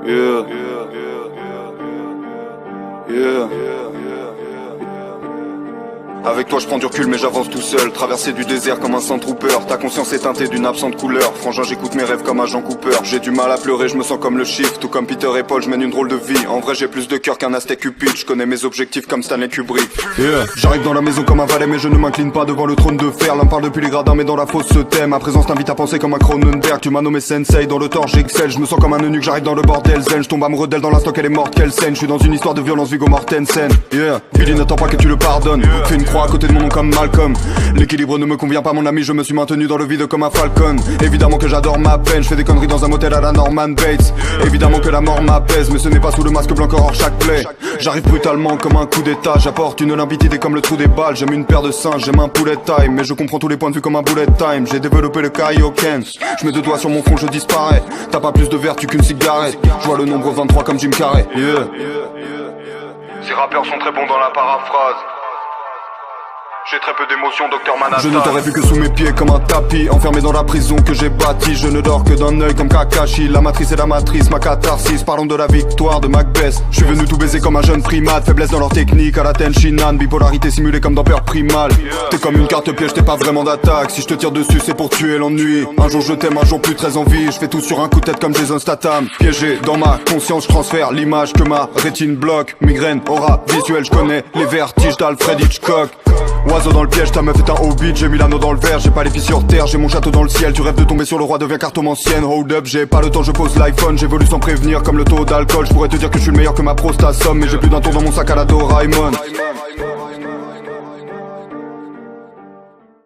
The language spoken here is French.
Yeah. Yeah. Avec toi je prends du recul mais j'avance tout seul. Traverser du désert comme un Sandtrooper. Ta conscience est teintée d'une absente couleur. Frangin j'écoute mes rêves comme agent Cooper. J'ai du mal à pleurer, je me sens comme le chiffre. Tout comme Peter et Paul, je mène une drôle de vie. En vrai j'ai plus de cœur qu'un Aztec Cupid. Je connais mes objectifs comme Stanley Kubrick. Yeah. J'arrive dans la maison comme un valet mais je ne m'incline pas devant le trône de fer. L'un parle depuis les gradins mais dans la fosse se thème. Ma présence t'invite à penser comme un Cronenberg. Tu m'as nommé Sensei dans le tort j'excelle. Je me sens comme un eunuque, j'arrive dans le bordel zen. Je tombe amoureux d'elle dans la stock, elle est morte, quelle scène. Je suis dans une histoire de violence Viggo Mortensen. Yeah. Billy n'attend pas que tu le pardonnes. Fais une croix à côté de mon nom comme Malcolm. L'équilibre ne me convient pas mon ami, je me suis maintenu dans le vide comme un falcon. Évidemment que j'adore ma peine, je fais des conneries dans un motel à la Norman Bates. Évidemment que la mort m'apaise, mais ce n'est pas sous le masque blanc hors chaque plaie. J'arrive brutalement comme un coup d'état, j'apporte une limpidité comme le trou des balles. J'aime une paire de seins, j'aime un poulet time, mais je comprends tous les points de vue comme un bullet time. J'ai développé le Kaioken, je mets deux doigts sur mon front, je disparais. T'as pas plus de vertu qu'une cigarette, je vois le nombre 23 comme Jim Carrey. Yeah. Ces rappeurs sont très bons dans la paraphrase. J'ai très peu d'émotions, Docteur Manhattan. Je ne t'aurais vu que sous mes pieds comme un tapis. Enfermé dans la prison que j'ai bâtie. Je ne dors que d'un œil comme Kakashi. La matrice est la matrice, ma catharsis. Parlons de la victoire de Macbeth. Je suis venu tout baiser comme un jeune primate. Faiblesse dans leur technique, à la Tenshinhan. Bipolarité simulée comme dans Peur Primal. T'es comme une carte piège, t'es pas vraiment d'attaque. Si je te tire dessus c'est pour tuer l'ennui. Un jour je t'aime, un jour plus très envie. Je fais tout sur un coup de tête comme Jason Statham. Piégé dans ma conscience, je transfère l'image que ma rétine bloque. Migraine, aura visuelle, je connais les vertiges d'Alfred Hitchcock. Oiseau dans le piège, ta meuf est un hobbit. J'ai mis l'anneau dans le verre, j'ai pas les pieds sur terre. J'ai mon château dans le ciel, tu rêves de tomber sur le roi, deviens cartomancienne. Hold up, j'ai pas le temps, je pose l'iPhone. J'évolue sans prévenir comme le taux d'alcool. Je pourrais te dire que je suis le meilleur que ma prostate somme, mais j'ai plus d'un tour dans mon sac à la Doraemon.